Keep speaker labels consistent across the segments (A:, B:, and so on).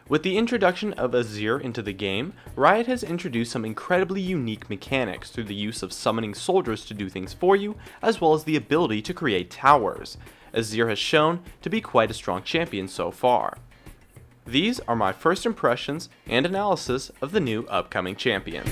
A: With the introduction of Azir into the game, Riot has introduced some incredibly unique mechanics through the use of summoning soldiers to do things for you, as well as the ability to create towers. Azir has shown to be quite a strong champion so far. These are my first impressions and analysis of the new upcoming champion.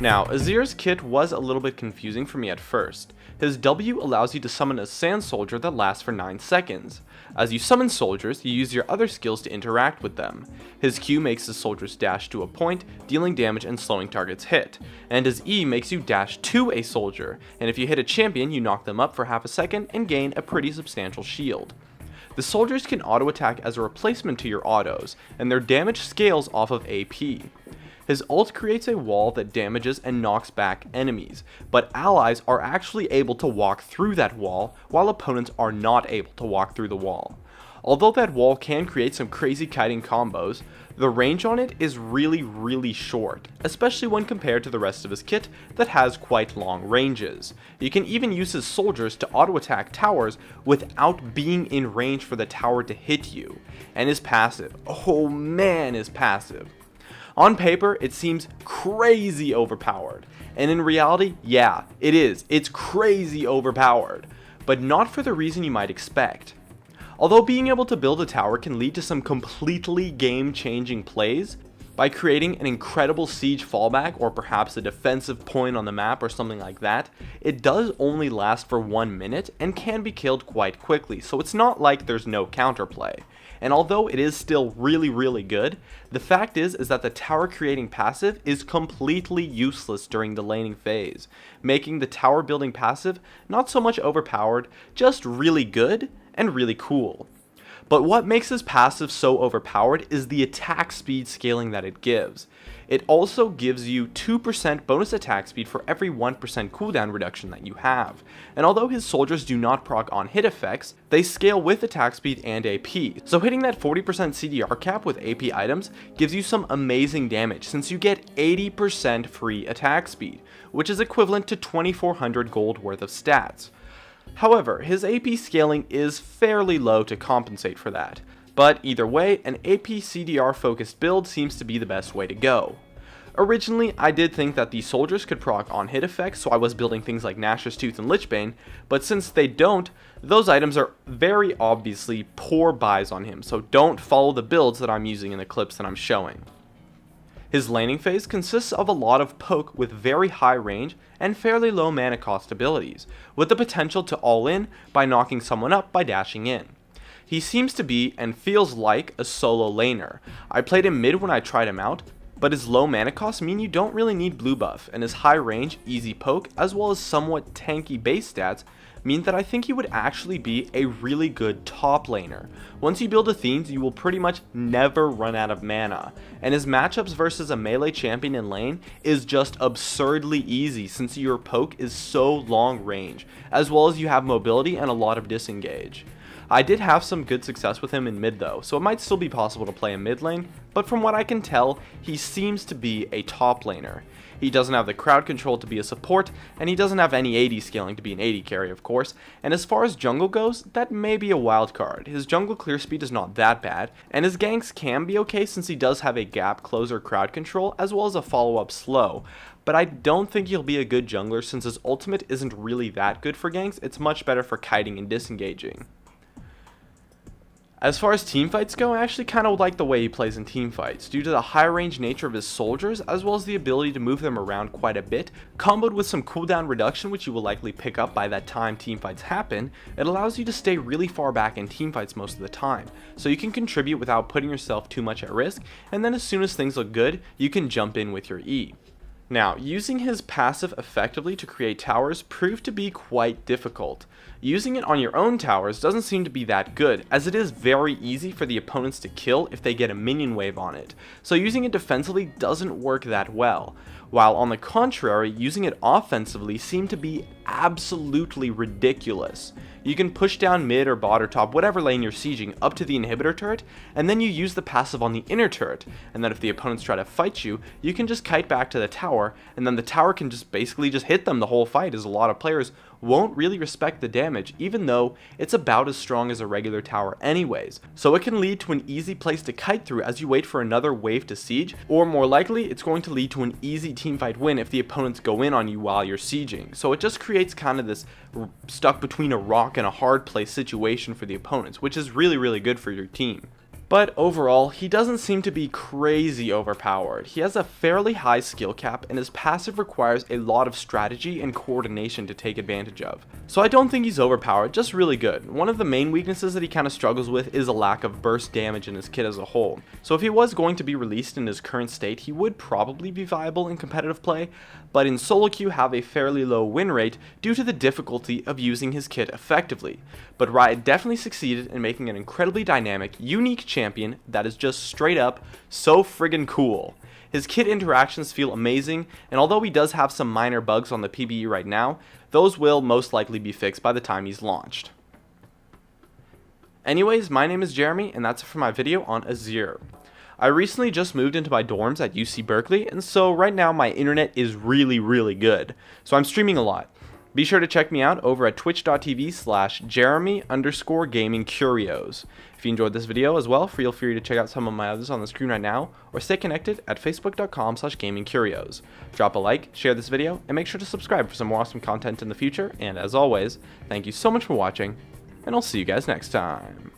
A: Now, Azir's kit was a little bit confusing for me at first. His W allows you to summon a sand soldier that lasts for 9 seconds. As you summon soldiers, you use your other skills to interact with them. His Q makes the soldiers dash to a point, dealing damage and slowing targets hit. And his E makes you dash to a soldier, and if you hit a champion, you knock them up for half a second and gain a pretty substantial shield. The soldiers can auto attack as a replacement to your autos, and their damage scales off of AP. His ult creates a wall that damages and knocks back enemies, but allies are actually able to walk through that wall, while opponents are not able to walk through the wall. Although that wall can create some crazy kiting combos, the range on it is really short, especially when compared to the rest of his kit that has quite long ranges. You can even use his soldiers to auto attack towers without being in range for the tower to hit you. And his passive, oh man, his passive. On paper, it seems crazy overpowered, and in reality, yeah, it is. It's crazy overpowered, but not for the reason you might expect. Although being able to build a tower can lead to some completely game-changing plays, by creating an incredible siege fallback or perhaps a defensive point on the map or something like that, it does only last for 1 minute and can be killed quite quickly, so it's not like there's no counterplay. And although it is still really good, the fact is that the tower creating passive is completely useless during the laning phase, making the tower building passive not so much overpowered, just really good and really cool. But what makes this passive so overpowered is the attack speed scaling that it gives. It also gives you 2% bonus attack speed for every 1% cooldown reduction that you have. And although his soldiers do not proc on hit effects, they scale with attack speed and AP. So hitting that 40% CDR cap with AP items gives you some amazing damage, since you get 80% free attack speed, which is equivalent to 2400 gold worth of stats. However, his AP scaling is fairly low to compensate for that, but either way, an AP CDR focused build seems to be the best way to go. Originally, I did think that the soldiers could proc on hit effects, so I was building things like Nashor's Tooth and Lichbane, but since they don't, those items are very obviously poor buys on him, so don't follow the builds that I'm using in the clips that I'm showing. His laning phase consists of a lot of poke with very high range and fairly low mana cost abilities, with the potential to all in by knocking someone up by dashing in. He seems to be and feels like a solo laner. I played him mid when I tried him out, but his low mana costs mean you don't really need blue buff, and his high range, easy poke, as well as somewhat tanky base stats mean that I think he would actually be a really good top laner. Once you build Athenes, you will pretty much never run out of mana, and his matchups versus a melee champion in lane is just absurdly easy since your poke is so long range, as well as you have mobility and a lot of disengage. I did have some good success with him in mid though, so it might still be possible to play in mid lane, but from what I can tell, he seems to be a top laner. He doesn't have the crowd control to be a support, and he doesn't have any AD scaling to be an AD carry of course, and as far as jungle goes, that may be a wild card. His jungle clear speed is not that bad, and his ganks can be okay since he does have a gap closer crowd control as well as a follow-up slow, but I don't think he'll be a good jungler since his ultimate isn't really that good for ganks, it's much better for kiting and disengaging. As far as teamfights go, I actually kind of like the way he plays in teamfights, due to the high range nature of his soldiers, as well as the ability to move them around quite a bit, comboed with some cooldown reduction which you will likely pick up by that time teamfights happen. It allows you to stay really far back in teamfights most of the time, so you can contribute without putting yourself too much at risk, and then as soon as things look good, you can jump in with your E. Now, using his passive effectively to create towers proved to be quite difficult. Using it on your own towers doesn't seem to be that good, as it is very easy for the opponents to kill if they get a minion wave on it, so using it defensively doesn't work that well, while on the contrary, using it offensively seemed to be absolutely ridiculous. You can push down mid or bot or top, whatever lane you're sieging, up to the inhibitor turret, and then you use the passive on the inner turret, and then if the opponents try to fight you, you can just kite back to the tower, and then the tower can just basically just hit them the whole fight, as a lot of players won't really respect the damage, even though it's about as strong as a regular tower anyways. So it can lead to an easy place to kite through as you wait for another wave to siege, or more likely, it's going to lead to an easy teamfight win if the opponents go in on you while you're sieging. So it just creates kind of this stuck between a rock and a hard place situation for the opponents, which is really, really good for your team. But overall, he doesn't seem to be crazy overpowered. He has a fairly high skill cap, and his passive requires a lot of strategy and coordination to take advantage of. So I don't think he's overpowered, just really good. One of the main weaknesses that he kind of struggles with is a lack of burst damage in his kit as a whole. So if he was going to be released in his current state, he would probably be viable in competitive play, but in solo queue have a fairly low win rate due to the difficulty of using his kit effectively. But Riot definitely succeeded in making an incredibly dynamic, unique champion that is just straight up so friggin' cool. His kit interactions feel amazing, and although he does have some minor bugs on the PBE right now, those will most likely be fixed by the time he's launched. Anyways, my name is Jeremy, and that's it for my video on Azir. I recently just moved into my dorms at UC Berkeley, and so right now my internet is really good, so I'm streaming a lot. Be sure to check me out over at twitch.tv/Jeremy_gamingcurios. If you enjoyed this video as well, feel free to check out some of my others on the screen right now, or stay connected at facebook.com/gamingcurios. Drop a like, share this video, and make sure to subscribe for some more awesome content in the future, and as always, thank you so much for watching, and I'll see you guys next time.